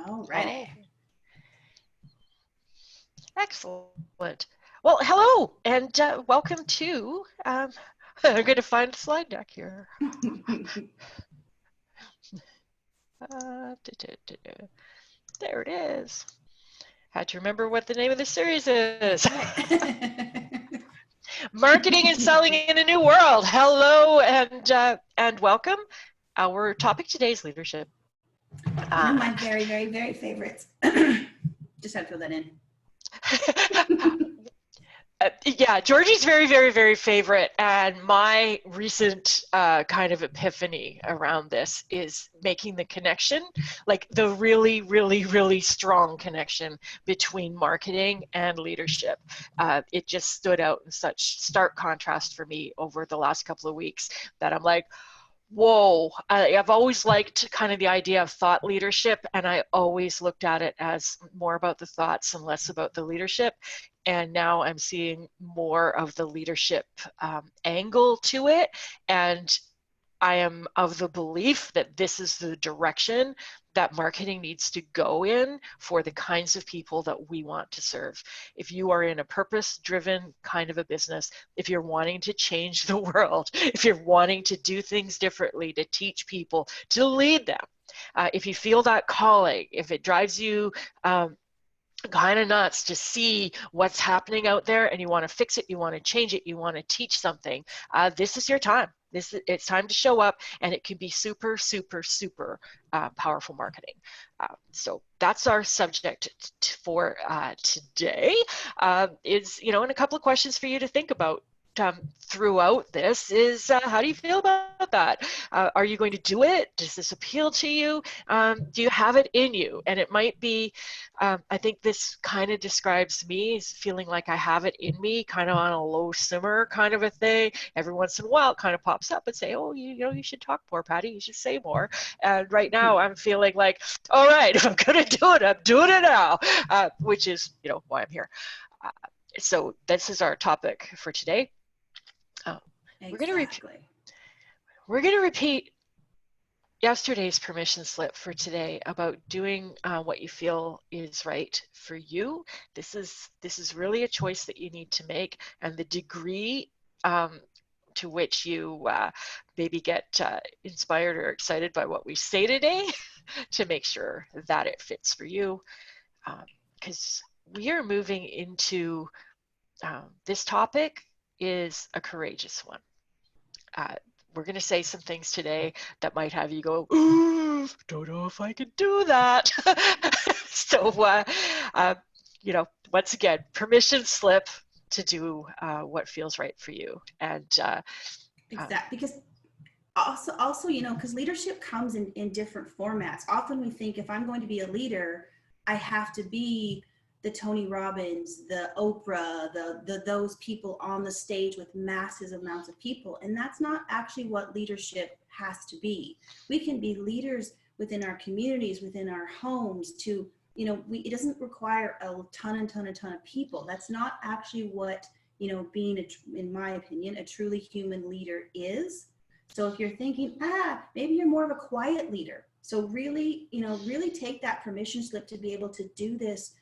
Alrighty. Excellent. Well, hello and welcome to, I'm going to find a slide deck here. There it is. Had to remember what the name of the series is. Marketing and Selling in a New World. Hello and welcome. Our topic today is leadership. One of my very, very, very favorites. Just had to throw that in. Yeah, Georgie's very, very, very favorite, and my recent kind of epiphany around this is making the connection, like the really, really, really strong connection between marketing and leadership. It just stood out in such stark contrast for me over the last couple of weeks that I'm like, whoa, I've always liked kind of the idea of thought leadership, and I always looked at it as more about the thoughts and less about the leadership. And now I'm seeing more of the leadership angle to it. And I am of the belief that this is the direction that marketing needs to go in for the kinds of people that we want to serve. If you are in a purpose-driven kind of a business, if you're wanting to change the world, if you're wanting to do things differently, to teach people, to lead them, if you feel that calling, if it drives you kind of nuts to see what's happening out there and you want to fix it, you want to change it, you want to teach something, this is your time. It's time to show up, and it can be super, super, super powerful marketing. So that's our subject for today. Is, and a couple of questions for you to think about throughout this is, how do you feel about that? Are you going to do it? Does this appeal to you? Do you have it in you? And it might be, I think this kind of describes me as feeling like I have it in me, kind of on a low simmer kind of a thing. Every once in a while it kind of pops up and say, oh, you should talk more, Patty, you should say more. And right now I'm feeling like, all right, if I'm going to do it, I'm doing it now, which is, why I'm here. So this is our topic for today. Exactly. We're going to repeat yesterday's permission slip for today about doing what you feel is right for you. This is really a choice that you need to make, and the degree to which you maybe get inspired or excited by what we say today to make sure that it fits for you, because we are moving into this topic is a courageous one. We're going to say some things today that might have you go, ooh, don't know if I can do that. So, once again, permission slip to do what feels right for you. And exactly, because also, because leadership comes in different formats. Often we think if I'm going to be a leader, I have to be the Tony Robbins, the Oprah, those people on the stage with massive amounts of people. And that's not actually what leadership has to be. We can be leaders within our communities, within our homes to, it doesn't require a ton of people. That's not actually what, being, in my opinion, a truly human leader is. So if you're thinking, maybe you're more of a quiet leader. So really, really take that permission slip to be able to do this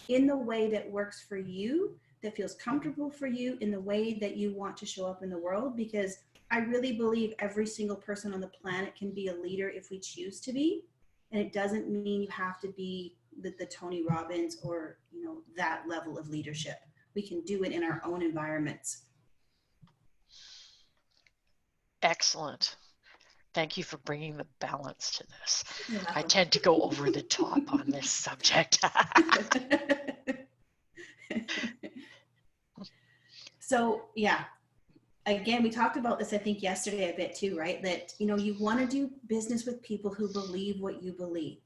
in the way that works for you, that feels comfortable for you, in the way that you want to show up in the world. Because I really believe every single person on the planet can be a leader if we choose to be. And it doesn't mean you have to be the Tony Robbins or, that level of leadership. We can do it in our own environments. Excellent. Thank you for bringing the balance to this. I tend to go over the top on this subject. So, yeah, again, we talked about this, I think, yesterday a bit too, right? That, you want to do business with people who believe what you believe.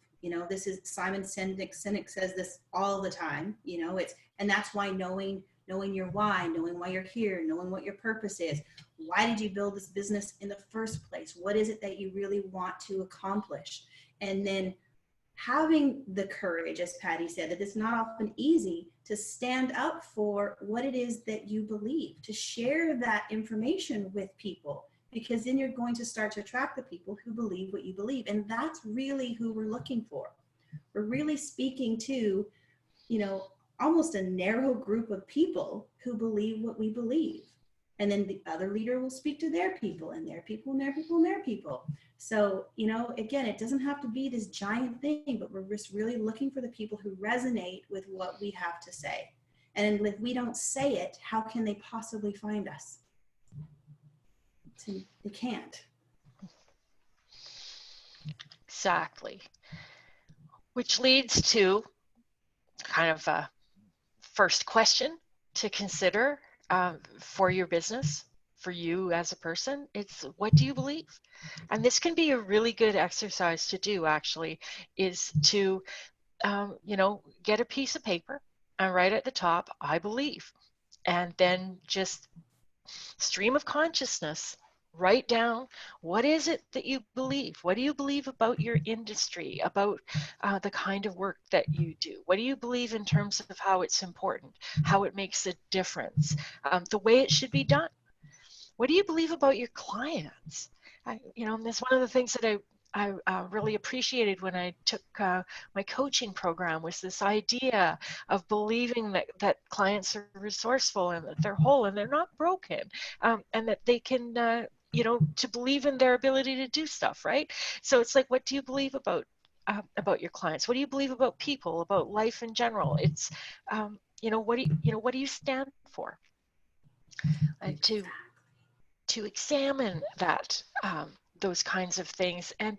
This is Simon Sinek says this all the time, and that's why knowing your why, knowing why you're here, knowing what your purpose is. Why did you build this business in the first place? What is it that you really want to accomplish? And then having the courage, as Patty said, that it's not often easy to stand up for what it is that you believe, to share that information with people, because then you're going to start to attract the people who believe what you believe. And that's really who we're looking for. we're really speaking to, you know, almost a narrow group of people who believe what we believe. And then the other leader will speak to their people and their people and their people and their people. So, you know, again, it doesn't have to be this giant thing, but we're just really looking for the people who resonate with what we have to say. And if we don't say it, how can they possibly find us? They can't. Exactly. Which leads to kind of a first question to consider for your business, for you as a person. It's, what do you believe? And this can be a really good exercise to do, actually, is to, you know, get a piece of paper and write at the top, I believe. And then just stream of consciousness, write down, what is it that you believe? What do you believe about your industry, about the kind of work that you do? What do you believe in terms of how it's important, how it makes a difference, the way it should be done? What do you believe about your clients? You know, that's one of the things that I really appreciated when I took my coaching program, was this idea of believing that clients are resourceful and that they're whole and they're not broken, and that they can, you know, to believe in their ability to do stuff, right? So it's like, what do you believe about your clients? What do you believe about people, about life in general? It's, you know, what do you stand for? To examine that, those kinds of things, and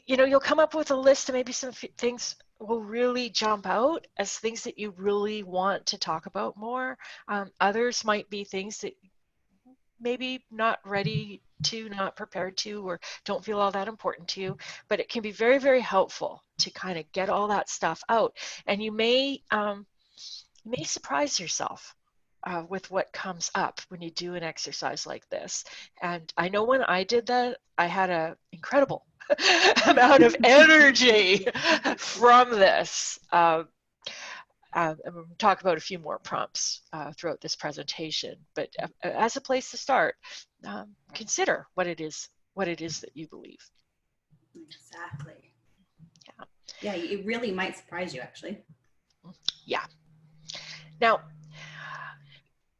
you know, you'll come up with a list, and maybe some things will really jump out as things that you really want to talk about more. Others might be things that maybe not ready to, not prepared to, or don't feel all that important to you, but it can be very, very helpful to kind of get all that stuff out. And you may surprise yourself with what comes up when you do an exercise like this. And I know when I did that, I had an incredible amount of energy from this. I'm going to talk about a few more prompts throughout this presentation, but as a place to start, consider what it is that you believe. Exactly. Yeah, it really might surprise you, actually. Yeah. Now,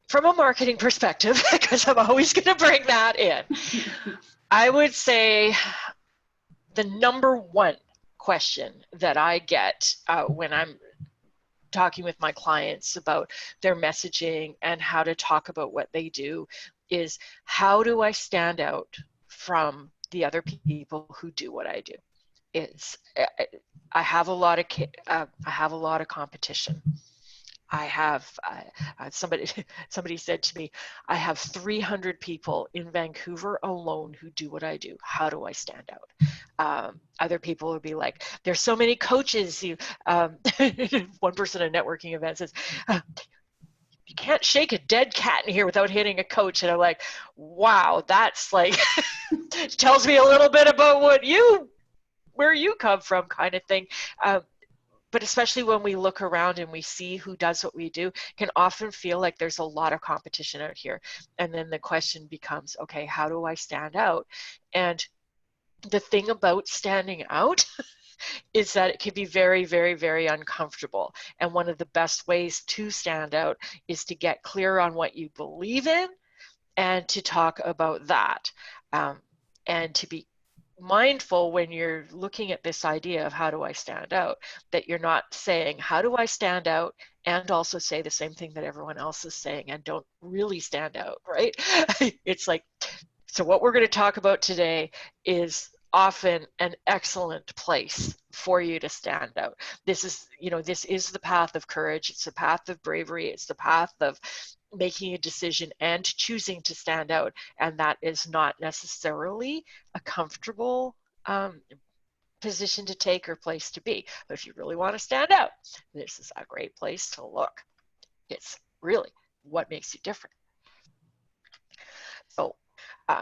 from a marketing perspective, because I'm always going to bring that in, I would say the number one question that I get when I'm talking with my clients about their messaging and how to talk about what they do is, how do I stand out from the other people who do what I do? I have a lot of competition. I have somebody said to me, I have 300 people in Vancouver alone who do what I do. How do I stand out? Other people would be like, there's so many coaches. One person at a networking event says, you can't shake a dead cat in here without hitting a coach. And I'm like, wow, that's like, tells me a little bit about where you come from, kind of thing. But especially when we look around and we see who does what we do, can often feel like there's a lot of competition out here. And then the question becomes, okay, how do I stand out? And the thing about standing out is that it can be very, very, very uncomfortable. And one of the best ways to stand out is to get clear on what you believe in and to talk about that, and to be mindful when you're looking at this idea of how do I stand out, that you're not saying, how do I stand out, and also say the same thing that everyone else is saying and don't really stand out, right? It's like, so what we're going to talk about today is often an excellent place for you to stand out. This is the path of courage. It's the path of bravery. It's the path of making a decision and choosing to stand out. And that is not necessarily a comfortable position to take or place to be. But if you really want to stand out, this is a great place to look. It's really what makes you different. So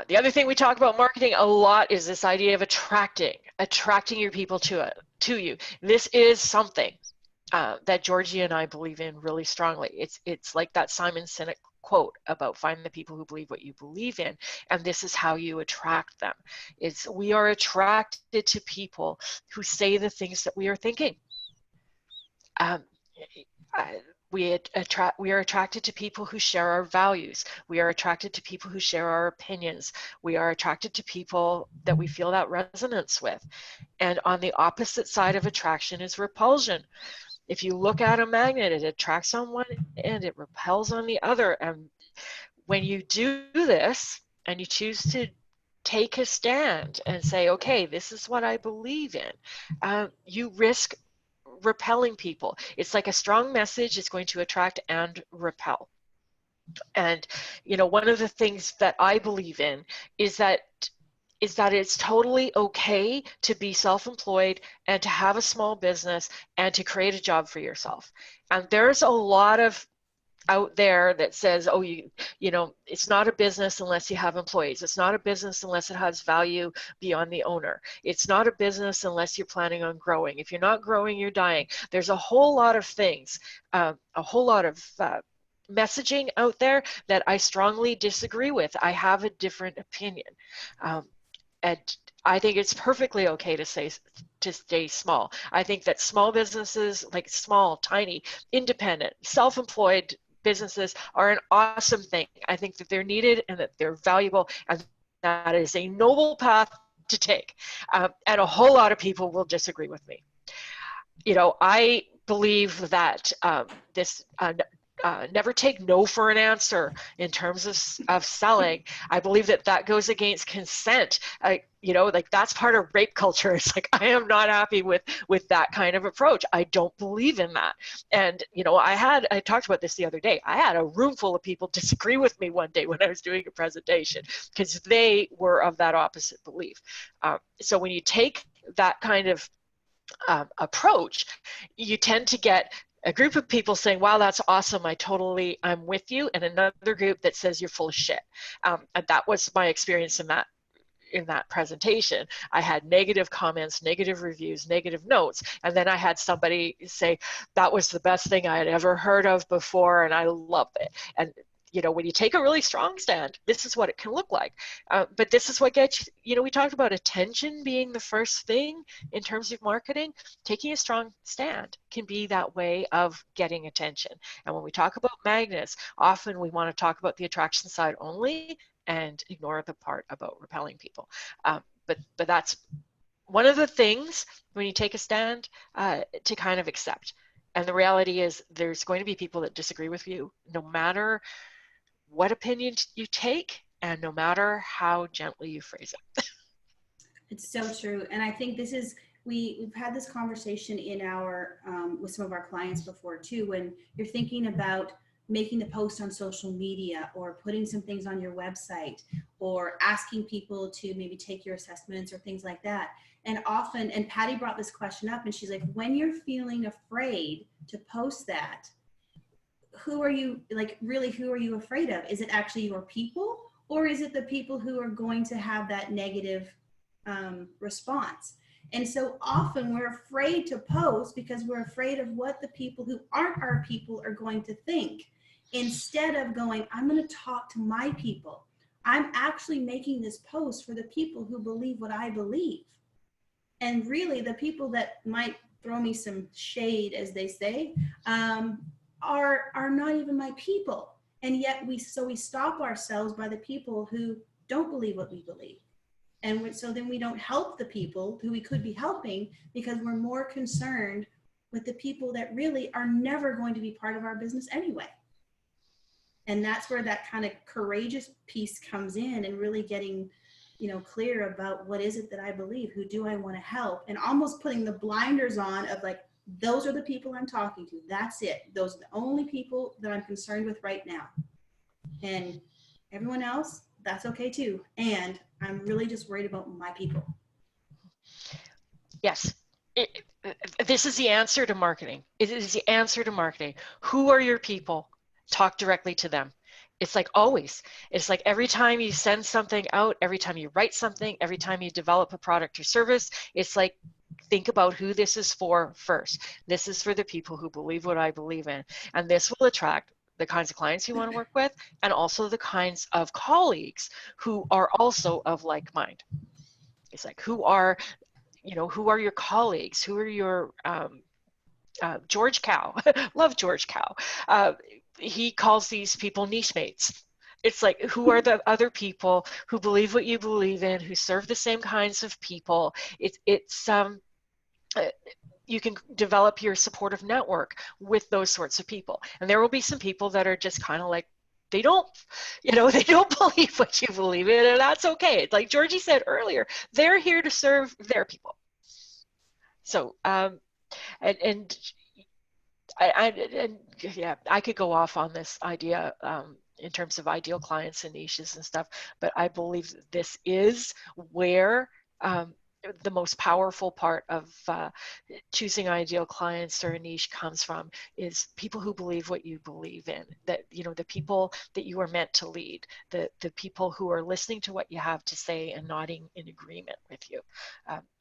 the other thing we talk about marketing a lot is this idea of attracting your people to you. This is something that Georgie and I believe in really strongly. It's like that Simon Sinek quote about find the people who believe what you believe in, and this is how you attract them. It's we are attracted to people who say the things that we are thinking. Um, we are attracted to people who share our values. We are attracted to people who share our opinions. We are attracted to people that we feel that resonance with. And on the opposite side of attraction is repulsion. If you look at a magnet, it attracts on one end, it repels on the other. And when you do this and you choose to take a stand and say, okay, this is what I believe in, you risk repelling people. It's like a strong message is going to attract and repel. And, you know, one of the things that I believe in is that it's totally okay to be self-employed and to have a small business and to create a job for yourself. And there's a lot of out there that says, oh, you know, it's not a business unless you have employees. It's not a business unless it has value beyond the owner. It's not a business unless you're planning on growing. If you're not growing, you're dying. There's a whole lot of things, a whole lot of messaging out there that I strongly disagree with. I have a different opinion. And I think it's perfectly okay to stay small. I think that small businesses, like small, tiny, independent, self-employed businesses are an awesome thing. I think that they're needed and that they're valuable, and that is a noble path to take. And a whole lot of people will disagree with me. You know, I believe that never take no for an answer in terms of selling. I believe that goes against consent. You know, like that's part of rape culture. It's like, I am not happy with that kind of approach. I don't believe in that. And, you know, I talked about this the other day. I had a room full of people disagree with me one day when I was doing a presentation because they were of that opposite belief. So when you take that kind of approach, you tend to get a group of people saying, wow, that's awesome, I'm with you, and another group that says you're full of shit. And that was my experience in that presentation. I had negative comments, negative reviews, negative notes, and then I had somebody say, that was the best thing I had ever heard of before, and I love it. And you know, when you take a really strong stand, this is what it can look like. But this is what gets, you know, we talked about attention being the first thing in terms of marketing. Taking a strong stand can be that way of getting attention. And when we talk about magnets, often we want to talk about the attraction side only and ignore the part about repelling people. But that's one of the things when you take a stand to kind of accept. And the reality is there's going to be people that disagree with you no matter what opinion you take and no matter how gently you phrase it. It's so true. And I think this is, we've had this conversation in our, with some of our clients before too, when you're thinking about making the post on social media or putting some things on your website or asking people to maybe take your assessments or things like that. And often, and Patty brought this question up and she's like, when you're feeling afraid to post that, who are you, like, really, who are you afraid of? Is it actually your people, or is it the people who are going to have that negative response? And so often we're afraid to post because we're afraid of what the people who aren't our people are going to think, instead of going, I'm going to talk to my people. I'm actually making this post for the people who believe what I believe. And really the people that might throw me some shade, as they say, are not even my people. And yet we stop ourselves by the people who don't believe what we believe. And so then we don't help the people who we could be helping because we're more concerned with the people that really are never going to be part of our business anyway. And that's where that kind of courageous piece comes in, and really getting, you know, clear about what is it that I believe, who do I want to help, and almost putting the blinders on of like, those are the people I'm talking to. That's it. Those are the only people that I'm concerned with right now. And everyone else, that's okay too. And I'm really just worried about my people. Yes. This is the answer to marketing. It is the answer to marketing. Who are your people? Talk directly to them. It's like always. It's like every time you send something out, every time you write something, every time you develop a product or service, it's like think about who this is for first. This is for the people who believe what I believe in, and this will attract the kinds of clients you want to work with, and also the kinds of colleagues who are also of like mind. It's like, who are your colleagues? Who are your George Cow? Love George Cow. He calls these people niche mates. It's like, who are the other people who believe what you believe in, who serve the same kinds of people? You can develop your supportive network with those sorts of people. And there will be some people that are just kind of like, they don't believe what you believe in, and that's okay. Like Georgie said earlier, they're here to serve their people. So, and I could go off on this idea in terms of ideal clients and niches and stuff, but I believe this is where the most powerful part of choosing ideal clients or a niche comes from, is people who believe what you believe in, that the people that you are meant to lead, the people who are listening to what you have to say and nodding in agreement with you.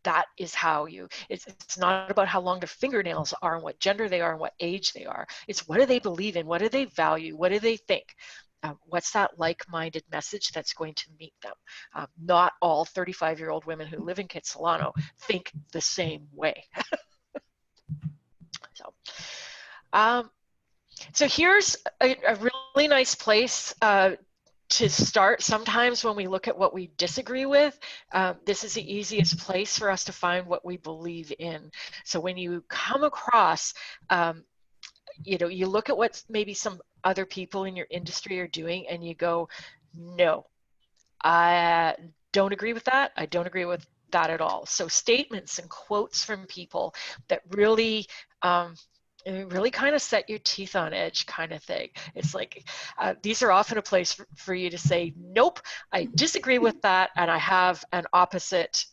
That is how it's not about how long their fingernails are and what gender they are and what age they are. It's, what do they believe in? What do they value? What do they think? What's that like-minded message that's going to meet them? Not all 35-year-old women who live in Kitsilano think the same way. So here's a really nice place to start. Sometimes when we look at what we disagree with, this is the easiest place for us to find what we believe in. So when you come across, you look at what maybe some other people in your industry are doing and you go, no, I don't agree with that. I don't agree with that at all. So statements and quotes from people that really kind of set your teeth on edge kind of thing. It's like, these are often a place for you to say, nope, I disagree with that, and I have an opposite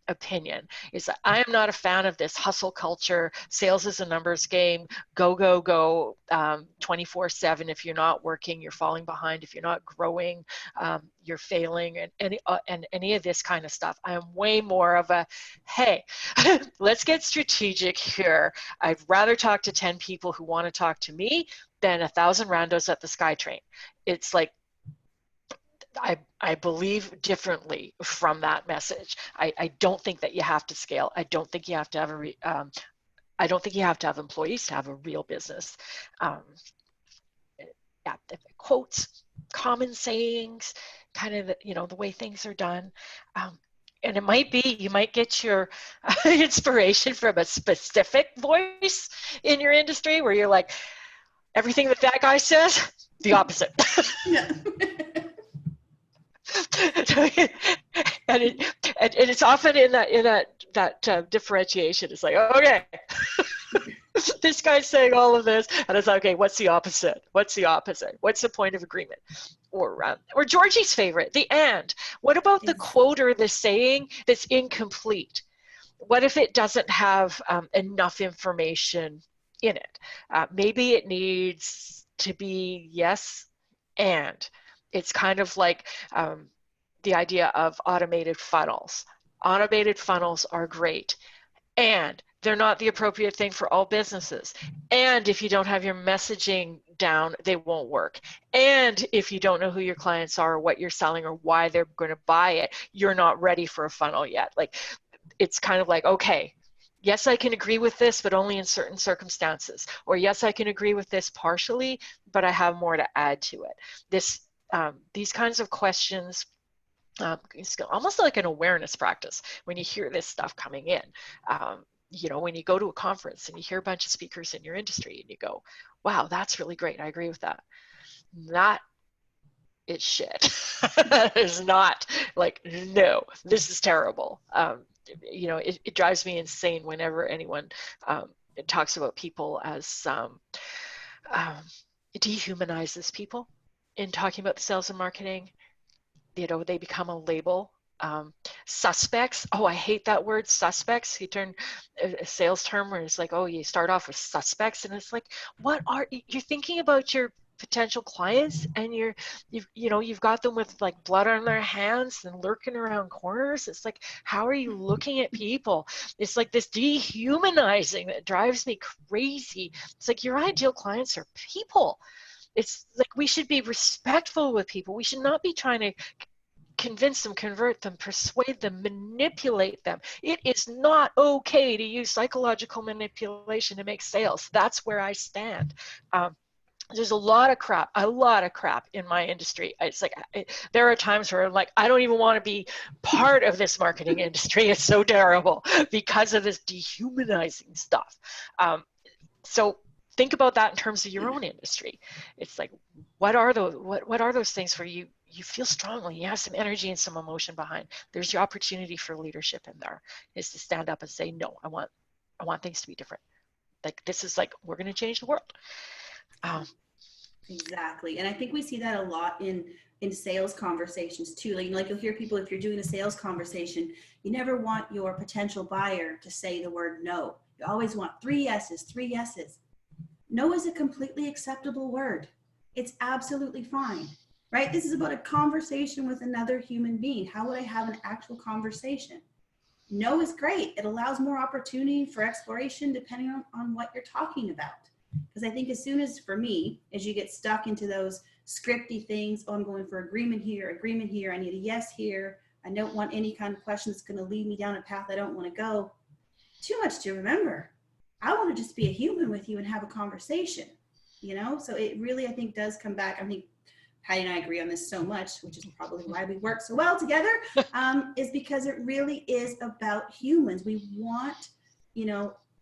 opinion. Is that I am not a fan of this hustle culture. Sales is a numbers game. Go, go, go 24/7. If you're not working, you're falling behind. If you're not growing, you're failing, and any of this kind of stuff. I am way more of a, hey, let's get strategic here. I'd rather talk to 10 people who want to talk to me than 1,000 randos at the SkyTrain. It's like, I believe differently from that message. I don't think that you have to scale. I don't think you have to have I don't think you have to have employees to have a real business. Quotes, common sayings, kind of the way things are done. And it might be, you might get your inspiration from a specific voice in your industry where you're like, everything that guy says, the opposite. Yeah. and it's often in that differentiation. It's like, okay, this guy's saying all of this, and it's like, okay, what's the opposite? What's the opposite? What's the point of agreement? Or Georgie's favorite, the and. What about the quote or the saying that's incomplete? What if it doesn't have enough information in it? Maybe it needs to be yes and. It's kind of like the idea of automated funnels. Automated funnels are great, and they're not the appropriate thing for all businesses. And if you don't have your messaging down, they won't work. And if you don't know who your clients are, or what you're selling, or why they're going to buy it, you're not ready for a funnel yet. Like, it's kind of like, okay, yes, I can agree with this, but only in certain circumstances. Or yes, I can agree with this partially, but I have more to add to it. These kinds of questions, it's almost like an awareness practice when you hear this stuff coming in. When you go to a conference and you hear a bunch of speakers in your industry and you go, wow, that's really great. I agree with that. That is shit. It's not like, no, this is terrible. It drives me insane whenever anyone talks about people as dehumanizes people in talking about the sales and marketing. They become a label. Suspects. Oh, I hate that word, suspects. He turned a sales term where it's like, oh, you start off with suspects, and it's like, you're thinking about your potential clients and you've got them with like blood on their hands and lurking around corners. It's like, how are you looking at people? It's like this dehumanizing that drives me crazy. It's like, your ideal clients are people. It's like, we should be respectful with people. We should not be trying to convince them, convert them, persuade them, manipulate them. It is not okay to use psychological manipulation to make sales. That's where I stand. There's a lot of crap in my industry. It's like, there are times where I'm like, I don't even want to be part of this marketing industry. It's so terrible because of this dehumanizing stuff. So think about that in terms of your own industry. It's like, what are those things where you feel strongly, you have some energy and some emotion behind? There's your opportunity for leadership in there, is to stand up and say, no, I want things to be different. Like, this is like, we're going to change the world. Exactly. And I think we see that a lot in sales conversations too. Like you'll hear people, if you're doing a sales conversation, you never want your potential buyer to say the word no. You always want 3 yeses, 3 yeses. No is a completely acceptable word. It's absolutely fine, right? This is about a conversation with another human being. How would I have an actual conversation? No is great. It allows more opportunity for exploration depending on what you're talking about. Because I think as soon as, for me, as you get stuck into those scripty things, oh, I'm going for agreement here, I need a yes here, I don't want any kind of question that's going to lead me down a path I don't want to go. Too much to remember. I want to just be a human with you and have a conversation, So it really, I think, does come back. I think Patty and I agree on this so much, which is probably why we work so well together, is because it really is about humans. We want,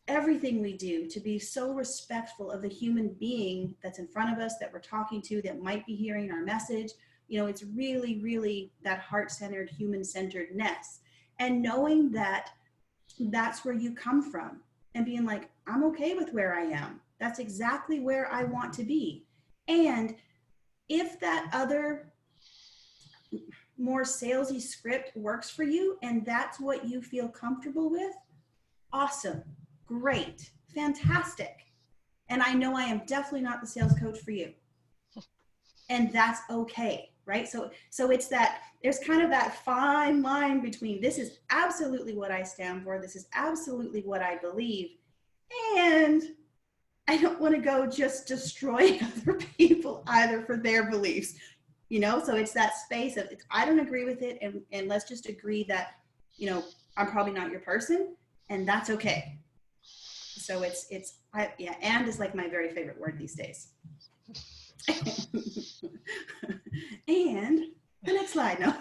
everything we do to be so respectful of the human being that's in front of us, that we're talking to, that might be hearing our message. It's really, really that heart-centered, human-centeredness. And knowing that that's where you come from and being like, I'm okay with where I am. That's exactly where I want to be. And if that other more salesy script works for you and that's what you feel comfortable with, awesome. Great, fantastic. And I know I am definitely not the sales coach for you. And that's okay, right? So it's that, there's kind of that fine line between, this is absolutely what I stand for, this is absolutely what I believe, and I don't want to go just destroy other people either for their beliefs, So it's that space of, I don't agree with it, and let's just agree that, I'm probably not your person, and that's okay. So and is like my very favorite word these days. And the next slide. No.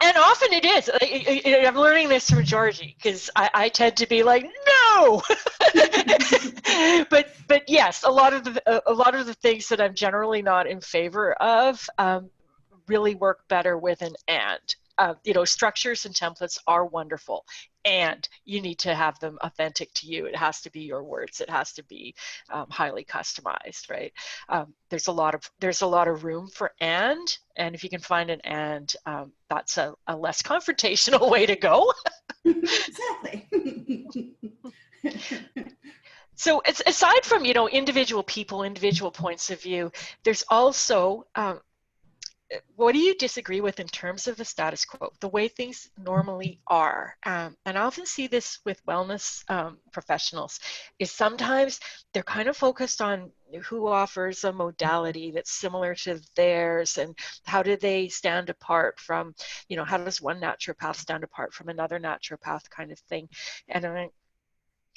and often it is. I'm learning this from Georgie, because I tend to be like, no. but yes, a lot of the things that I'm generally not in favor of really work better with an and. Structures and templates are wonderful, and you need to have them authentic to you. It has to be your words. It has to be highly customized, right? There's a lot of room for and if you can find an and, that's a less confrontational way to go. Exactly. So it's, aside from individual people, individual points of view, there's also what do you disagree with in terms of the status quo, the way things normally are? And I often see this with wellness professionals, is sometimes they're kind of focused on who offers a modality that's similar to theirs, and how do they stand apart from, how does one naturopath stand apart from another naturopath, kind of thing. And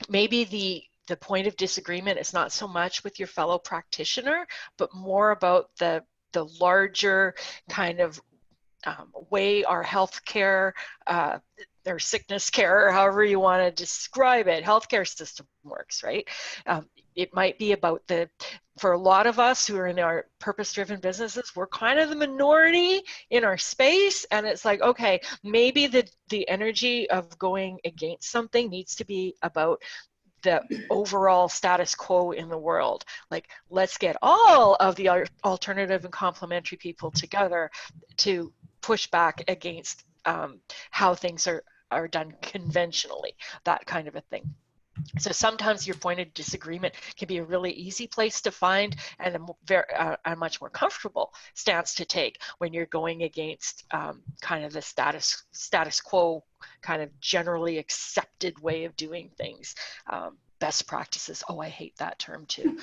maybe the point of disagreement is not so much with your fellow practitioner, but more about the larger kind of way our healthcare, or sickness care, or however you want to describe it, healthcare system works, right? It might be about for a lot of us who are in our purpose-driven businesses, we're kind of the minority in our space, and it's like, okay, maybe the energy of going against something needs to be about the overall status quo in the world. Like, let's get all of the alternative and complementary people together to push back against how things are done conventionally, that kind of a thing. So sometimes your point of disagreement can be a really easy place to find, and a much more comfortable stance to take when you're going against kind of the status quo, kind of generally accepted way of doing things. Best practices. Oh, I hate that term too.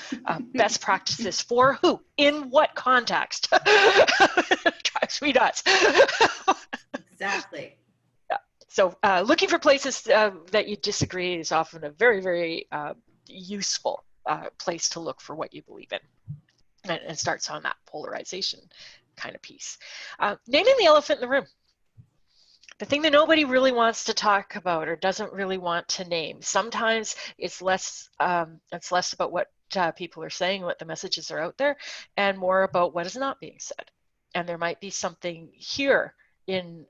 Best practices for who? In what context? Drives me nuts. Exactly. So looking for places that you disagree is often a very, very useful place to look for what you believe in, and starts on that polarization kind of piece. Naming the elephant in the room. The thing that nobody really wants to talk about or doesn't really want to name. Sometimes it's less about what people are saying, what the messages are out there, and more about what is not being said. And there might be something here in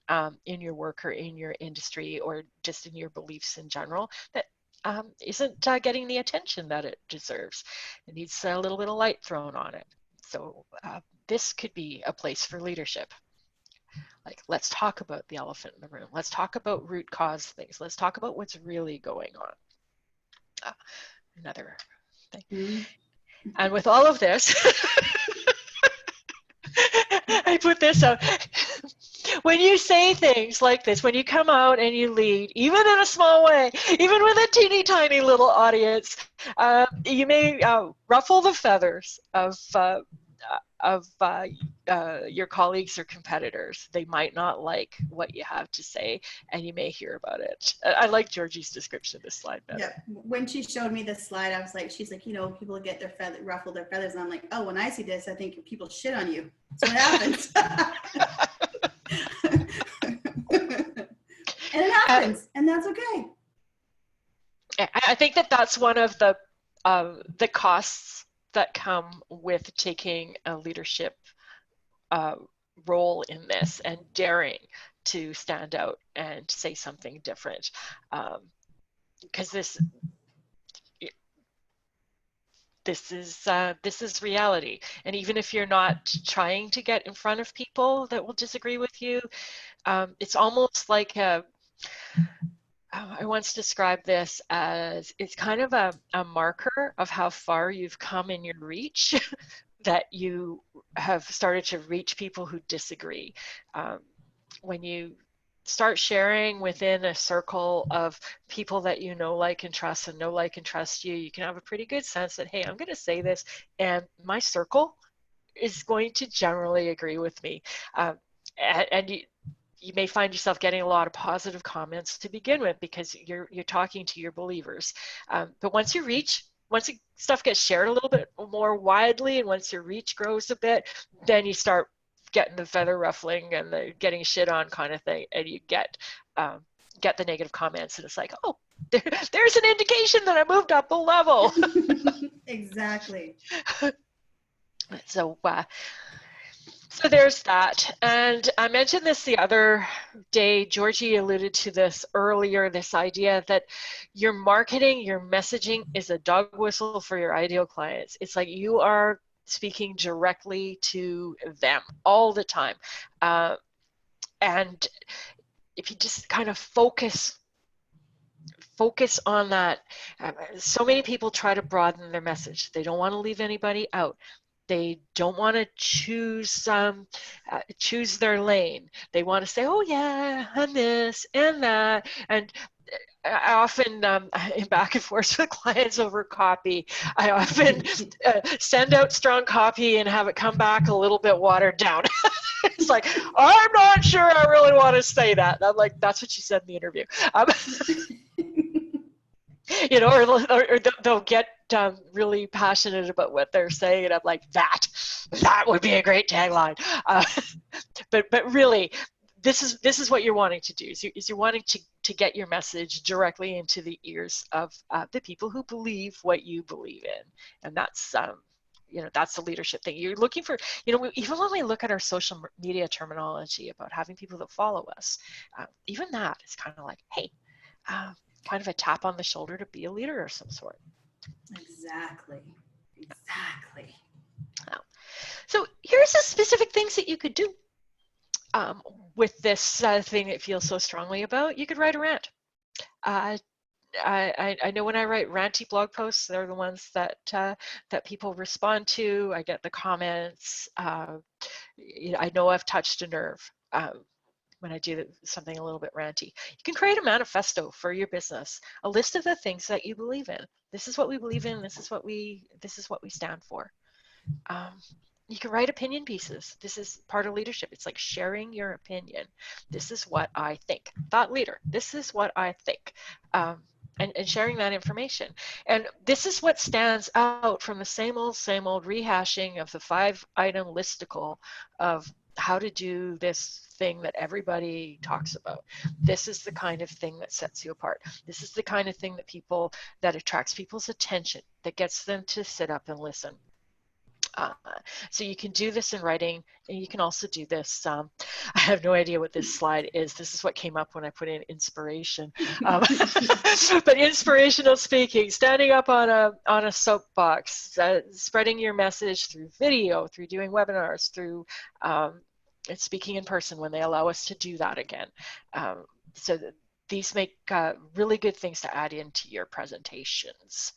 your work or in your industry or just in your beliefs in general that isn't getting the attention that it deserves. It needs a little bit of light thrown on it. So this could be a place for leadership. Like, let's talk about the elephant in the room. Let's talk about root cause things. Let's talk about what's really going on. Another thing. Mm-hmm. And with all of this, I put this out. When you say things like this, when you come out and you lead, even in a small way, even with a teeny tiny little audience, you may ruffle the feathers of your colleagues or competitors. They might not like what you have to say, and you may hear about it. I like Georgie's description of this slide better. Yeah, when she showed me this slide, I was like, she's like, people get their ruffle their feathers, and I'm like, oh, when I see this, I think people shit on you. That's what happens. And it happens, and that's okay. I think that's one of the costs that come with taking a leadership role in this and daring to stand out and say something different, because this is reality. And even if you're not trying to get in front of people that will disagree with you, it's almost like I once described this as it's kind of a marker of how far you've come in your reach that you have started to reach people who disagree. When you start sharing within a circle of people that you know, like, and trust, and know, like, and trust you, you can have a pretty good sense that, hey, I'm going to say this, and my circle is going to generally agree with me. And you may find yourself getting a lot of positive comments to begin with because you're talking to your believers. But once stuff gets shared a little bit more widely, and once your reach grows a bit, then you start getting the feather ruffling and the getting shit on kind of thing, and you get the negative comments, and it's like, oh, there's an indication that I moved up a level. Exactly. So there's that. And I mentioned this the other day, Georgie alluded to this earlier, this idea that your marketing, your messaging is a dog whistle for your ideal clients. It's like you are speaking directly to them all the time. And if you just kind of focus on that, so many people try to broaden their message. They don't want to leave anybody out. They don't want to choose their lane. They want to say, oh yeah, and this and that. And I often, in back and forth with clients over copy, I often send out strong copy and have it come back a little bit watered down. It's like, I'm not sure I really want to say that. And I'm like, that's what you said in the interview. Or they'll get really passionate about what they're saying, and I'm like, that would be a great tagline. But really, this is what you're wanting to do. Is you're wanting to get your message directly into the ears of the people who believe what you believe in, and that's that's the leadership thing. You're looking for, even when we look at our social media terminology about having people that follow us, even that is kind of like, hey. Kind of a tap on the shoulder to be a leader of some sort. Exactly. So here's the specific things that you could do with this thing that you feel so strongly about. You could write a rant. I know when I write ranty blog posts, they're the ones that that people respond to. I get the comments. I know I've touched a nerve when I do something a little bit ranty. You can create a manifesto for your business, a list of the things that you believe in. This is what we believe in. This is what we stand for. You can write opinion pieces. This is part of leadership. It's like sharing your opinion. This is what I think. Thought leader, this is what I think. And sharing that information. And this is what stands out from the same old rehashing of the 5-item listicle of how to do this thing that everybody talks about. This is the kind of thing that sets you apart. This is the kind of thing that attracts people's attention, that gets them to sit up and listen. So you can do this in writing, and you can also do this. I have no idea what this slide is. This is what came up when I put in inspiration. But inspirational speaking, standing up on a soapbox, spreading your message through video, through doing webinars, through speaking in person when they allow us to do that again. So these make really good things to add into your presentations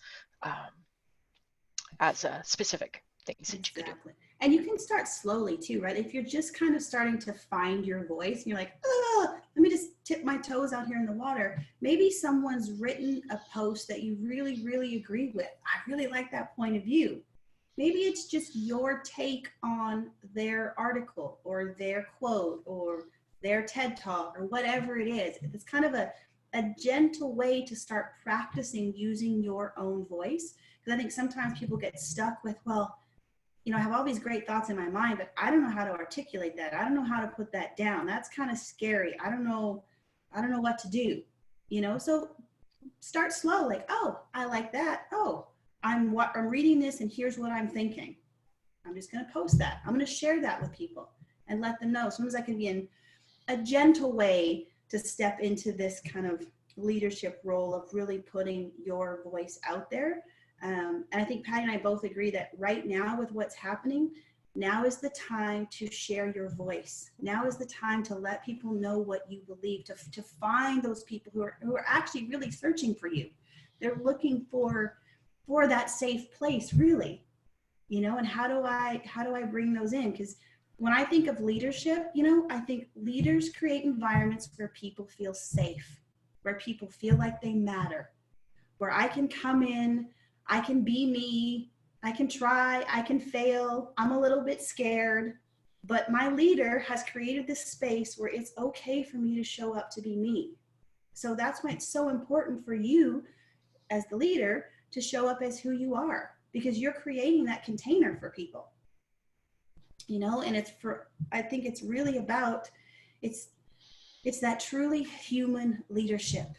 as a specific things that you could do. And you can start slowly too, right? If you're just kind of starting to find your voice and you're like, oh, let me just tip my toes out here in the water. Maybe someone's written a post that you really, really agree with. I really like that point of view. Maybe it's just your take on their article or their quote or their TED Talk or whatever it is. It's kind of a gentle way to start practicing using your own voice. Because I think sometimes people get stuck with, well, I have all these great thoughts in my mind, but I don't know how to articulate that. I don't know how to put that down. That's kind of scary. I don't know what to do, so start slow. Like, oh, I like that. Oh, I'm reading this and here's what I'm thinking. I'm just going to post that. I'm going to share that with people and let them know. Sometimes that can be in a gentle way to step into this kind of leadership role of really putting your voice out there. And I think Patty and I both agree that right now with what's happening, now is the time to share your voice. Now is the time to let people know what you believe, to find those people who are actually really searching for you. They're looking for that safe place, really, and how do I bring those in? Because when I think of leadership, I think leaders create environments where people feel safe, where people feel like they matter, where I can come in, I can be me, I can try, I can fail, I'm a little bit scared, but my leader has created this space where it's okay for me to show up to be me. So that's why it's so important for you as the leader to show up as who you are, because you're creating that container for people, and I think it's really about, it's that truly human leadership.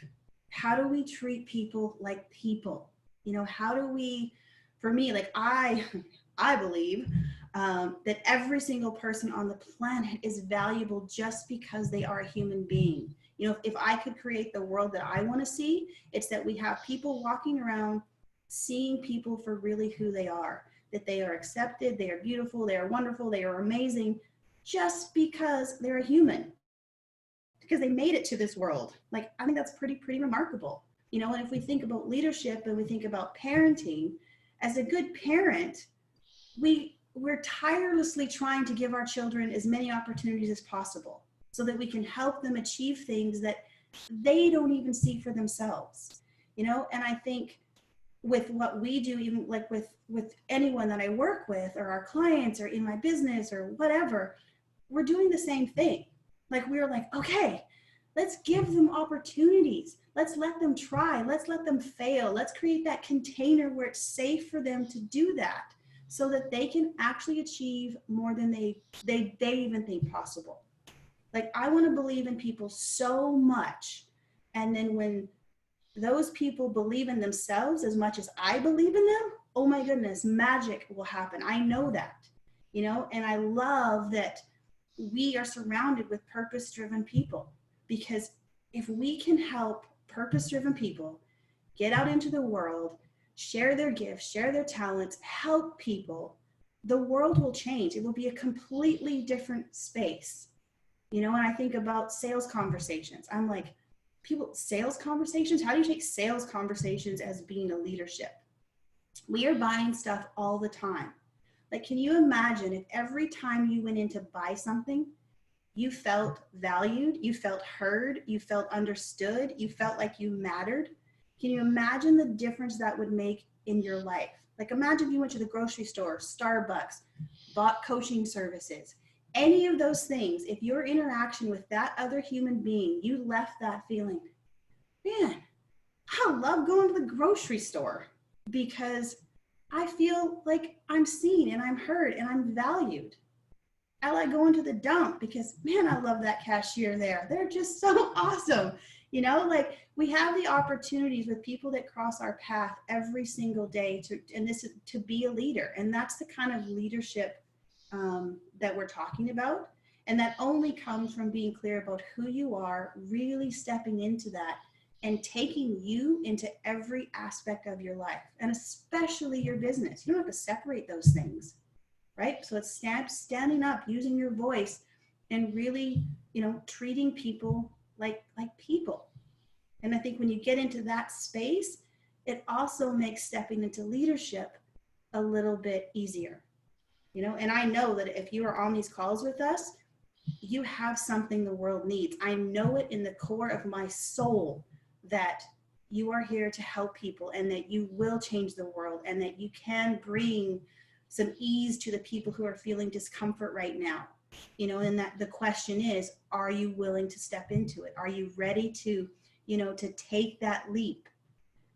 How do we treat people like people? How do we, for me, like I believe that every single person on the planet is valuable just because they are a human being. If I could create the world that I want to see, it's that we have people walking around seeing people for really who they are, that they are accepted, they are beautiful, they are wonderful, they are amazing, just because they're a human, because they made it to this world. Like, I think that's pretty remarkable. And if we think about leadership and we think about parenting, as a good parent, we're tirelessly trying to give our children as many opportunities as possible so that we can help them achieve things that they don't even see for themselves, and I think with what we do, even like with anyone that I work with or our clients or in my business or whatever, we're doing the same thing. Like, we're like, okay, let's give them opportunities. Let's let them try. Let's let them fail. Let's create that container where it's safe for them to do that so that they can actually achieve more than they even think possible. Like, I want to believe in people so much. And then when those people believe in themselves as much as I believe in them, oh my goodness, magic will happen. I know that, and I love that we are surrounded with purpose-driven people, because if we can help purpose-driven people get out into the world, share their gifts, share their talents, help people, the world will change. It will be a completely different space. And I think about sales conversations. I'm like, sales conversations. How do you take sales conversations as being a leadership? We are buying stuff all the time. Like, can you imagine if every time you went in to buy something, you felt valued, you felt heard, you felt understood, you felt like you mattered? Can you imagine the difference that would make in your life? Like, imagine if you went to the grocery store, Starbucks, bought coaching services, any of those things. If your interaction with that other human being, you left that feeling, man, I love going to the grocery store because I feel like I'm seen and I'm heard and I'm valued. I like going to the dump because, man, I love that cashier there. They're just so awesome. You know, like, we have the opportunities with people that cross our path every single day to be a leader. And that's the kind of leadership that we're talking about. And that only comes from being clear about who you are, really stepping into that and taking you into every aspect of your life, and especially your business. You don't have to separate those things, right? So it's standing up, using your voice, and really, you know, treating people like people. And I think when you get into that space, it also makes stepping into leadership a little bit easier, you know. And I know that if you are on these calls with us, you have something the world needs. I know it in the core of my soul that you are here to help people, and that you will change the world, and that you can bring some ease to the people who are feeling discomfort right now, you know. And that the question is, are you willing to step into it? Are you ready to, you know, to take that leap?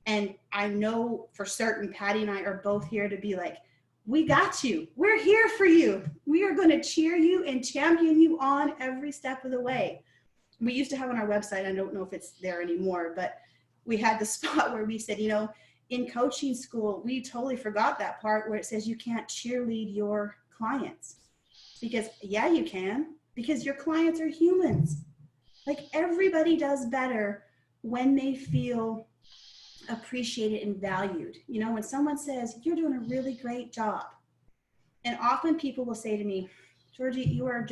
And I know for certain Patty and I are both here to be like, we got you. We're here for you. We are going to cheer you and champion you on every step of the way. We used to have on our website, I don't know if it's there anymore, but we had the spot where we said, you know, in coaching school, we totally forgot that part where it says you can't cheerlead your clients. Because yeah, you can, because your clients are humans. Like, everybody does better when they feel appreciated and valued. You know, when someone says, you're doing a really great job. And often people will say to me, Georgie, you're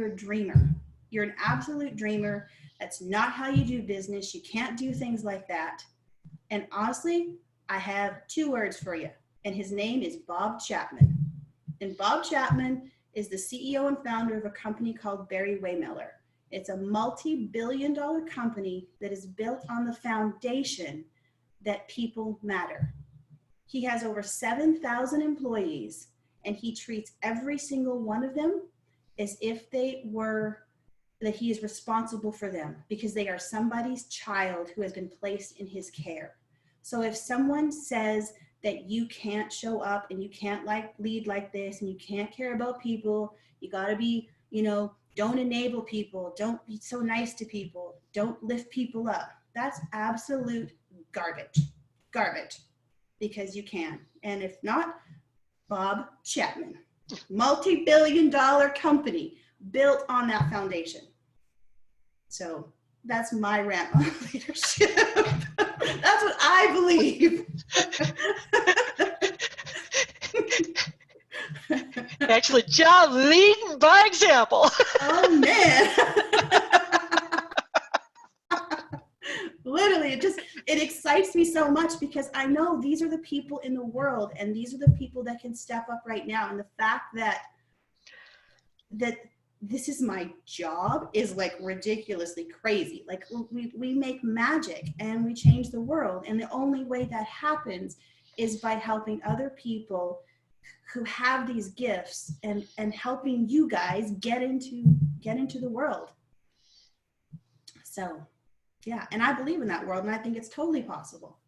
a dreamer. You're an absolute dreamer. That's not how you do business. You can't do things like that. And honestly, I have 2 words for you. And his name is Bob Chapman. And Bob Chapman is the CEO and founder of a company called Barry Waymeller. It's a multi-billion-dollar company that is built on the foundation that people matter. He has over 7,000 employees, and he treats every single one of them as if that he is responsible for them, because they are somebody's child who has been placed in his care. So if someone says that you can't show up and you can't lead like this, and you can't care about people, you got to be, you know, don't enable people, don't be so nice to people, don't lift people up, that's absolute garbage, because you can. And if not, Bob Chapman, multi-billion-dollar company built on that foundation. So that's my rant on leadership. That's what I believe. Excellent job leading by example. Oh man. Literally, it excites me so much, because I know these are the people in the world, and these are the people that can step up right now. And the fact that this is my job is like ridiculously crazy. Like, we make magic and we change the world. And the only way that happens is by helping other people who have these gifts, and helping you guys get into the world. So yeah, and I believe in that world, and I think it's totally possible.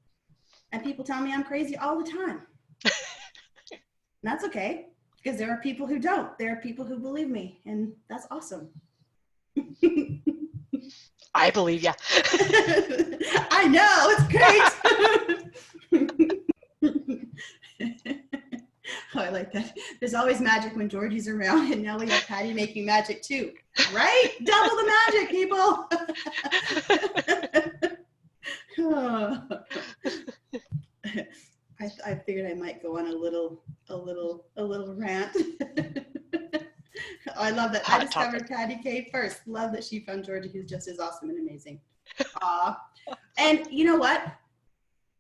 And people tell me I'm crazy all the time. And that's okay, because there are people who don't. There are people who believe me, and that's awesome. I believe ya. I know, it's great. Oh, I like that. There's always magic when Georgie's around, and now we have Patty making magic too, right? Double the magic, people. Oh. I figured I might go on a little rant. Oh, I love that. I discovered Patty K first. Love that she found Georgie, who's just as awesome and amazing. And you know what?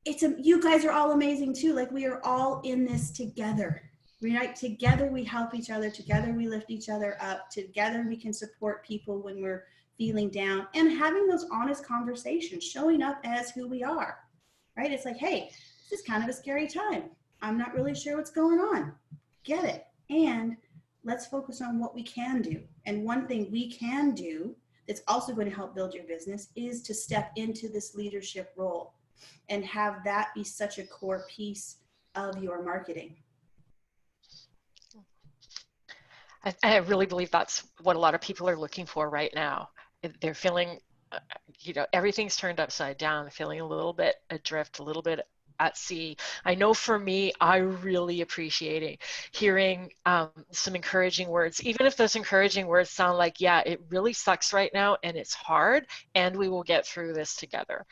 You guys are all amazing too. Like, we are all in this together. Right? Together we help each other. Together we lift each other up. Together we can support people when we're feeling down, and having those honest conversations, showing up as who we are. Right? It's like, hey, this is kind of a scary time. I'm not really sure what's going on. Get it. And let's focus on what we can do. And one thing we can do that's also going to help build your business is to step into this leadership role and have that be such a core piece of your marketing. I really believe that's what a lot of people are looking for right now. They're feeling, everything's turned upside down. They're feeling a little bit adrift, a little bit at sea. I know for me, I really appreciate hearing some encouraging words, even if those encouraging words sound like, yeah, it really sucks right now and it's hard, and we will get through this together.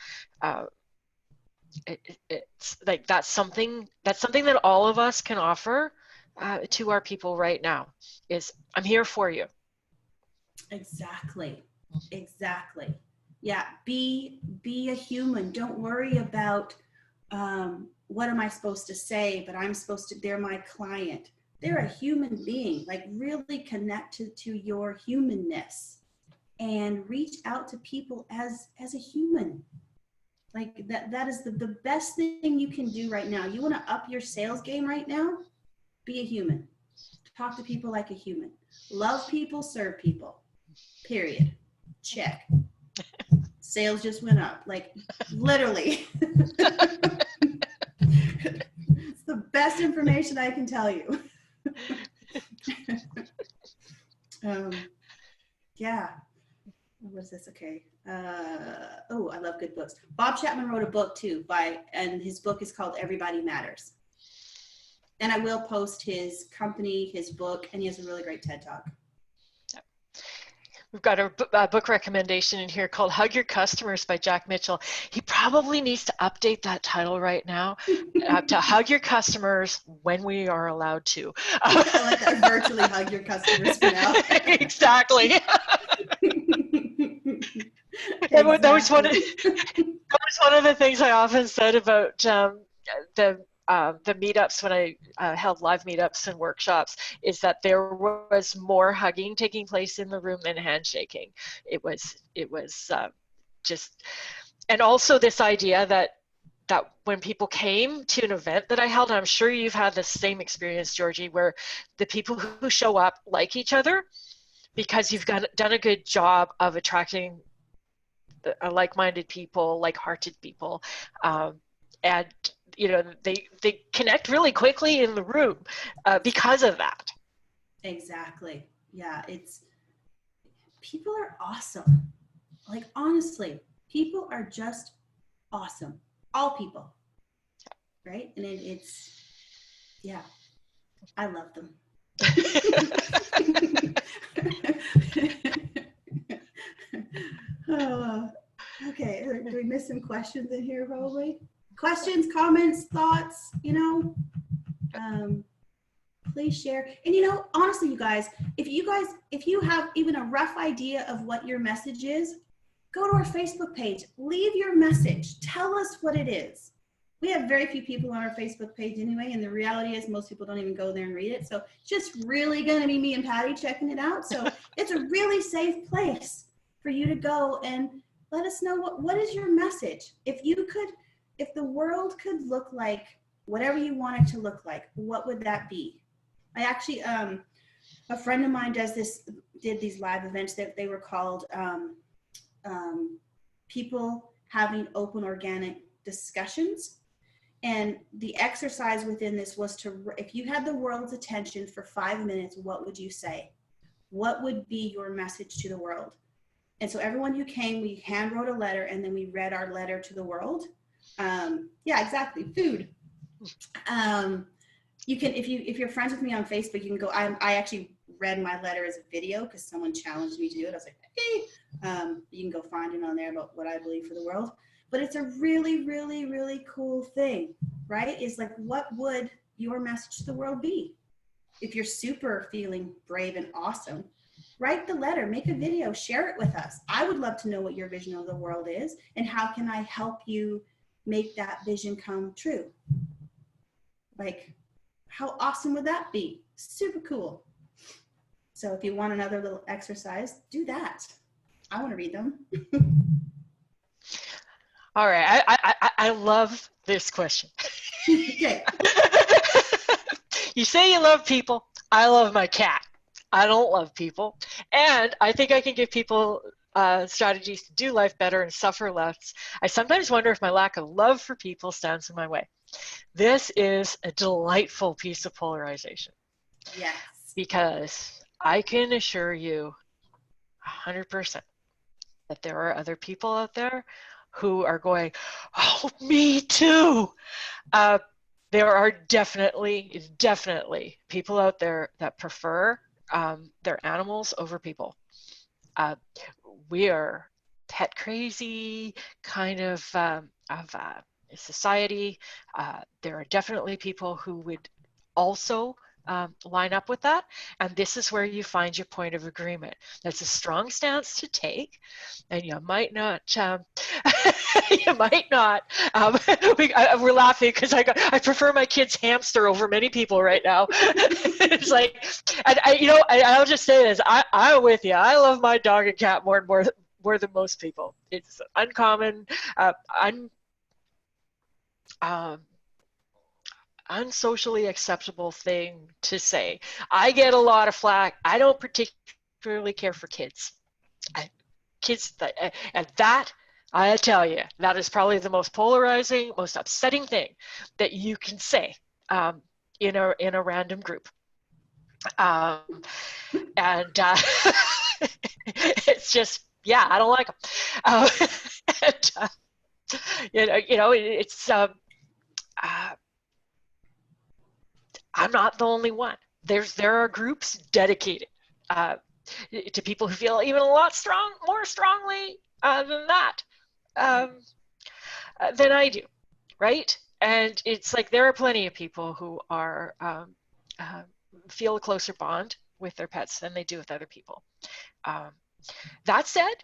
It's like that's something that all of us can offer to our people right now. Is I'm here for you. Exactly. Yeah, be a human. Don't worry about what am I supposed to say, but they're my client. They're a human being. Like, really connect to your humanness and reach out to people as a human. Like, that is the best thing you can do right now. You want to up your sales game right now? Be a human. Talk to people like a human. Love people, serve people. Period. Check. Sales just went up. Like, literally. It's the best information I can tell you. Yeah. What is this? Okay. Oh, I love good books. Bob Chapman wrote a book too, and his book is called Everybody Matters. And I will post his company, his book, and he has a really great TED Talk. We've got a book recommendation in here called Hug Your Customers by Jack Mitchell. He probably needs to update that title right now to Hug Your Customers when we are allowed to. I like that. Virtually hug your customers for now. Exactly. That was one of the things I often said about the meetups when I held live meetups and workshops, is that there was more hugging taking place in the room than handshaking. It was just, and also this idea that when people came to an event that I held, I'm sure you've had the same experience, Georgie, where the people who show up like each other because you've done a good job of attracting like-minded people, like-hearted people, and they connect really quickly in the room because of that. Exactly. Yeah, people are awesome. Like, honestly, people are just awesome. All people, right? And it's yeah, I love them. Okay, do we miss some questions in here? Probably questions, comments, thoughts. Please share. And honestly, you guys, if you have even a rough idea of what your message is, go to our Facebook page, leave your message, tell us what it is. We have very few people on our Facebook page anyway, and the reality is most people don't even go there and read it. So it's just really going to be me and Patty checking it out. So it's a really safe place for you to go and let us know what is your message. If the world could look like whatever you want it to look like, what would that be? I actually, a friend of mine did these live events that they were called people having open organic discussions. And the exercise within this was if you had the world's attention for 5 minutes, what would you say? What would be your message to the world? And so everyone who came, we hand wrote a letter, and then we read our letter to the world. Yeah, exactly. Food. You can, if you're friends with me on Facebook, you can go, I actually read my letter as a video because someone challenged me to do it. I was like, hey, you can go find it on there about what I believe for the world. But it's a really, really, really cool thing, right? It's like, what would your message to the world be? If you're super feeling brave and awesome, Write the letter, make a video, share it with us. I would love to know what your vision of the world is and how can I help you make that vision come true. Like, how awesome would that be? Super cool. So if you want another little exercise, do that. I want to read them. All right, I love this question. Okay. You say you love people. I love my cat. I don't love people. And I think I can give people strategies to do life better and suffer less. I sometimes wonder if my lack of love for people stands in my way. This is a delightful piece of polarization. Yes. Because I can assure you 100% that there are other people out there who are going, oh, me too. There are definitely people out there that prefer their animals over people. We are pet crazy kind of society. There are definitely people who would also line up with that, and this is where you find your point of agreement. That's a strong stance to take, and you might not we're laughing because I prefer my kid's hamster over many people right now. It's like, and I'll just say this, I'm with you. I love my dog and cat more than most people. It's uncommon, unsocially acceptable thing to say. I get a lot of flack. I don't particularly care for kids. And that, I tell you, that is probably the most polarizing, most upsetting thing that you can say in a random group. And it's just, yeah, I don't like them. It's I'm not the only one. There are groups dedicated to people who feel even a lot more strongly than that than I do, right? And it's like there are plenty of people who are feel a closer bond with their pets than they do with other people. That said,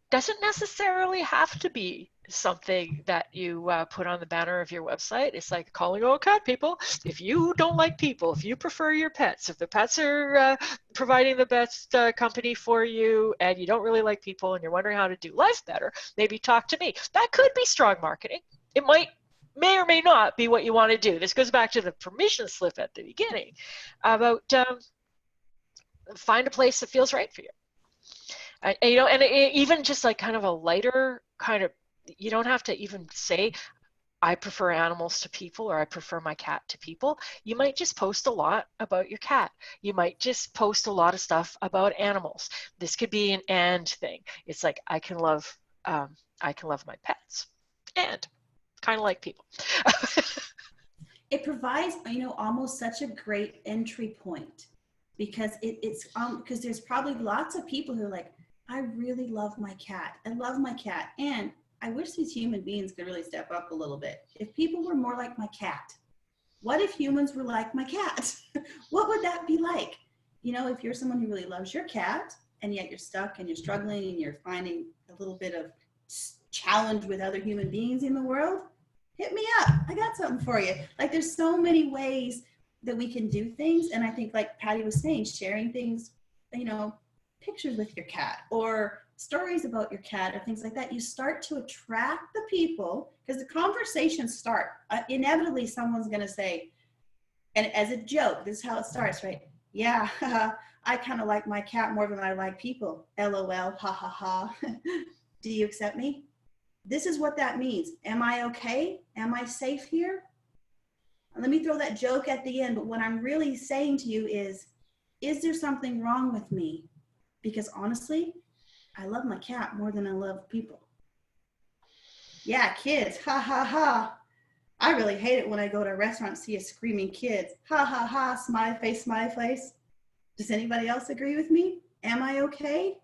doesn't necessarily have to be something that you put on the banner of your website. It's like calling all cat people. If you don't like people, if you prefer your pets, if the pets are providing the best company for you and you don't really like people and you're wondering how to do life better, maybe talk to me. That could be strong marketing. It may or may not be what you want to do. This goes back to the permission slip at the beginning about find a place that feels right for you. And even just like kind of a lighter kind of, you don't have to even say, I prefer animals to people or I prefer my cat to people. You might just post a lot about your cat. You might just post a lot of stuff about animals. This could be an and thing. It's like, I can love my pets and kind of like people. It provides, almost such a great entry point because it's because there's probably lots of people who are like, I really love my cat. I love my cat. And I wish these human beings could really step up a little bit. If people were more like my cat, what if humans were like my cat? What would that be like? If you're someone who really loves your cat and yet you're stuck and you're struggling and you're finding a little bit of challenge with other human beings in the world, hit me up. I got something for you. Like there's so many ways that we can do things. And I think like Patty was saying, sharing things, pictures with your cat or stories about your cat or things like that, you start to attract the people because the conversations start. Inevitably, someone's going to say, and as a joke, this is how it starts, right? Yeah, I kind of like my cat more than I like people. LOL, ha ha ha. Do you accept me? This is what that means. Am I okay? Am I safe here? Let me throw that joke at the end, but what I'm really saying to you is there something wrong with me? Because honestly, I love my cat more than I love people. Yeah, kids, ha ha ha. I really hate it when I go to a restaurant and see a screaming kids. Ha ha ha, smiley face, smiley face. Does anybody else agree with me? Am I okay?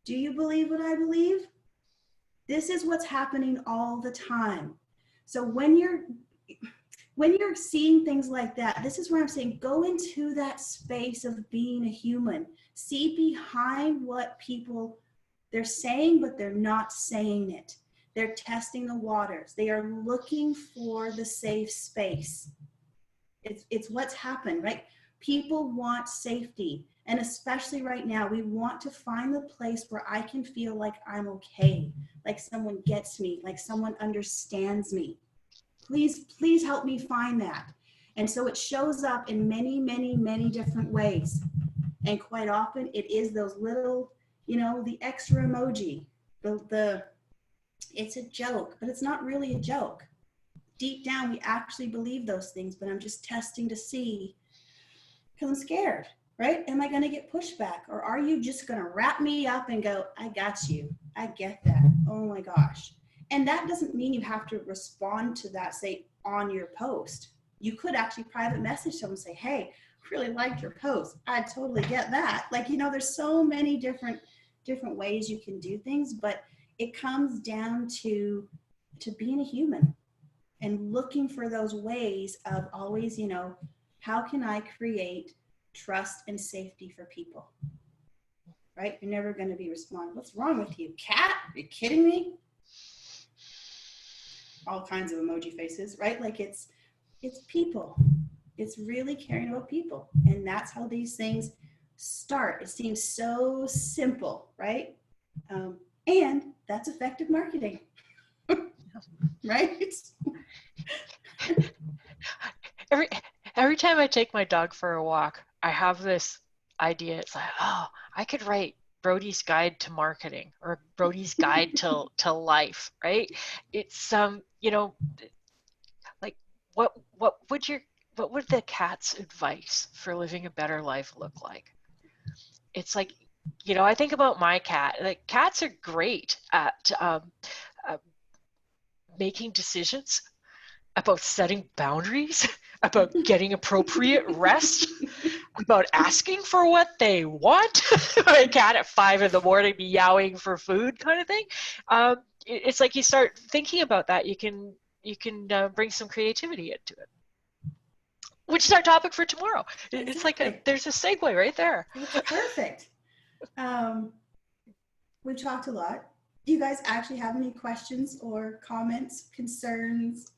Do you believe what I believe? This is what's happening all the time. So when you're seeing things like that, this is where I'm saying, go into that space of being a human. See behind what people, they're saying, but they're not saying it. They're testing the waters. They are looking for the safe space. It's what's happened, right? People want safety. And especially right now, we want to find the place where I can feel like I'm okay, like someone gets me, like someone understands me. Please, please help me find that. And so it shows up in many, many, many different ways. And quite often it is those little, the extra emoji, it's a joke, but it's not really a joke. Deep down, we actually believe those things, but I'm just testing to see, because I'm scared, right? Am I going to get pushback? Or are you just going to wrap me up and go, I got you. I get that. Oh my gosh. And that doesn't mean you have to respond to that, say, on your post. You could actually private message someone and say, hey, really liked your post. I totally get that. Like, there's so many different ways you can do things, but it comes down to being a human and looking for those ways of always, how can I create trust and safety for people, right? You're never going to be responding, what's wrong with you, cat? Are you kidding me? All kinds of emoji faces, right? Like it's people. It's really caring about people. And that's how these things start. It seems so simple, right? And that's effective marketing, right? Every time I take my dog for a walk, I have this idea. It's like, oh, I could write Brodys Guide to Marketing or Brodys Guide to Life, right? It's like what would the cat's advice for living a better life look like? It's like, I think about my cat. Like, cats are great at making decisions, about setting boundaries, about getting appropriate rest, about asking for what they want. My cat at 5 a.m. meowing for food, kind of thing. It's like you start thinking about that, you can bring some creativity into it. Which is our topic for tomorrow. Exactly. It's like there's a segue right there. It's perfect. We've talked a lot. Do you guys actually have any questions or comments, concerns,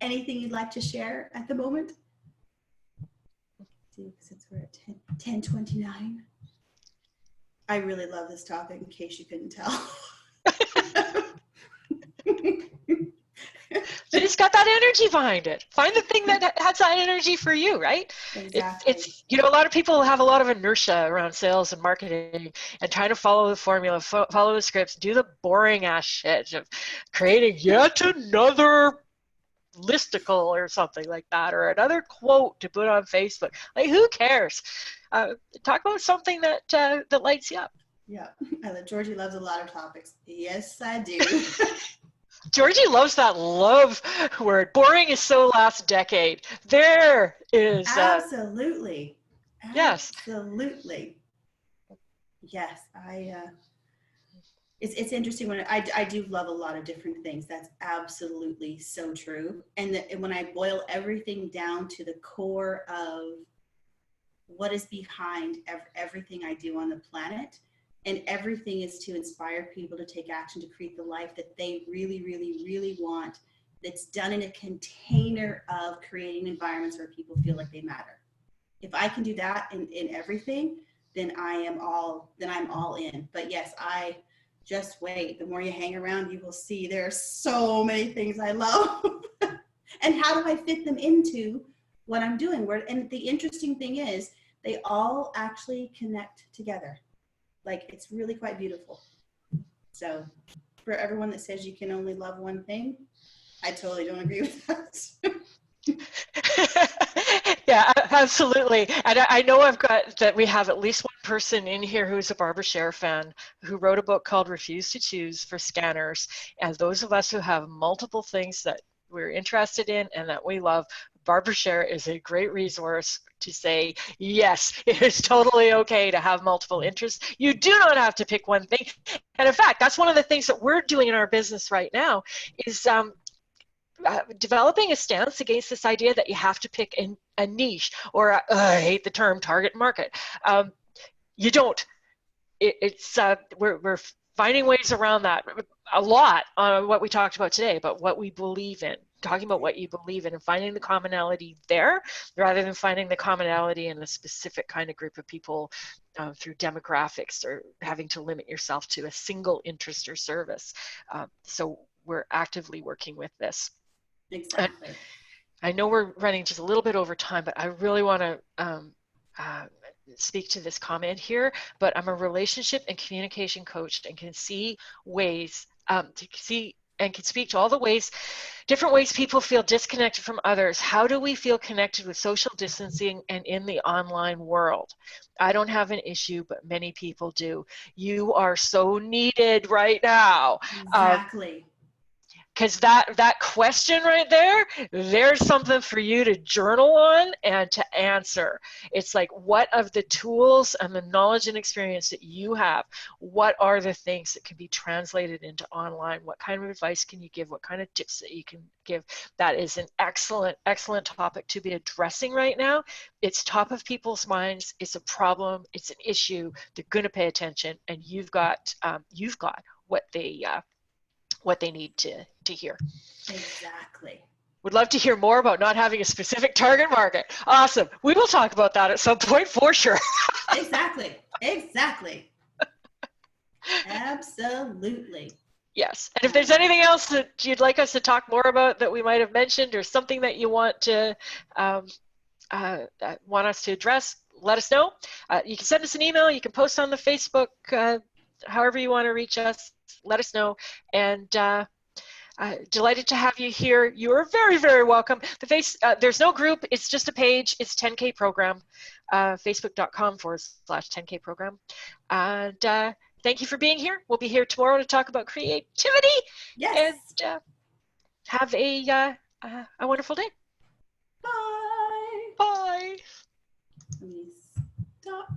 anything you'd like to share at the moment? See, since we're at 10:29. I really love this topic, in case you couldn't tell. You just got that energy behind it. Find the thing that has that energy for you, right? Exactly. It's a lot of people have a lot of inertia around sales and marketing and trying to follow the formula, follow the scripts, do the boring ass shit of creating yet another listicle or something like that, or another quote to put on Facebook. Like, who cares? Talk about something that lights you up. Yeah, Georgie loves a lot of topics. Yes, I do. Georgie loves that love word. Boring is so last decade. There is. Absolutely. Yes. Absolutely. Yes. It's interesting when I do love a lot of different things. That's absolutely so true. And when I boil everything down to the core of what is behind everything I do on the planet, and everything is to inspire people to take action to create the life that they really, really, really want, that's done in a container of creating environments where people feel like they matter. If I can do that in everything, then I'm all in. But yes, I just wait. The more you hang around, you will see there are so many things I love. And how do I fit them into what I'm doing? And the interesting thing is, they all actually connect together. Like, it's really quite beautiful. So for everyone that says you can only love one thing, I totally don't agree with that. Yeah, absolutely. And I know we have at least one person in here who's a Barbara Sher fan, who wrote a book called Refuse to Choose for Scanners. And those of us who have multiple things that we're interested in and that we love, Barbara Sher is a great resource to say, yes, it is totally okay to have multiple interests. You do not have to pick one thing. And in fact, that's one of the things that we're doing in our business right now is developing a stance against this idea that you have to pick a niche, or I hate the term target market. You don't. It's we're finding ways around that a lot on what we talked about today, about what we believe in, talking about what you believe in and finding the commonality there rather than finding the commonality in a specific kind of group of people through demographics or having to limit yourself to a single interest or service. So we're actively working with this. Exactly. And I know we're running just a little bit over time, but I really want to speak to this comment here. But I'm a relationship and communication coach and can see ways to see and can speak to all the ways, different ways people feel disconnected from others. How do we feel connected with social distancing and in the online world? I don't have an issue, but many people do. You are so needed right now. Exactly. Because that question right there, there's something for you to journal on and to answer. It's like, what of the tools and the knowledge and experience that you have, what are the things that can be translated into online? What kind of advice can you give? What kind of tips that you can give? That is an excellent, excellent topic to be addressing right now. It's top of people's minds. It's a problem. It's an issue. They're going to pay attention, and you've got what they need to hear. Exactly. Would love to hear more about not having a specific target market. Awesome. We will talk about that at some point for sure. Exactly. Exactly. Absolutely. Yes. And if there's anything else that you'd like us to talk more about that we might have mentioned, or something that you want to want us to address, let us know. You can send us an email. You can post on the Facebook. However you want to reach us, let us know. And delighted to have you here. You are very, very welcome. There's no group. It's just a page. It's 10K program. Facebook.com/10K program. And thank you for being here. We'll be here tomorrow to talk about creativity. Yes. And have a wonderful day. Bye. Bye. Let me stop.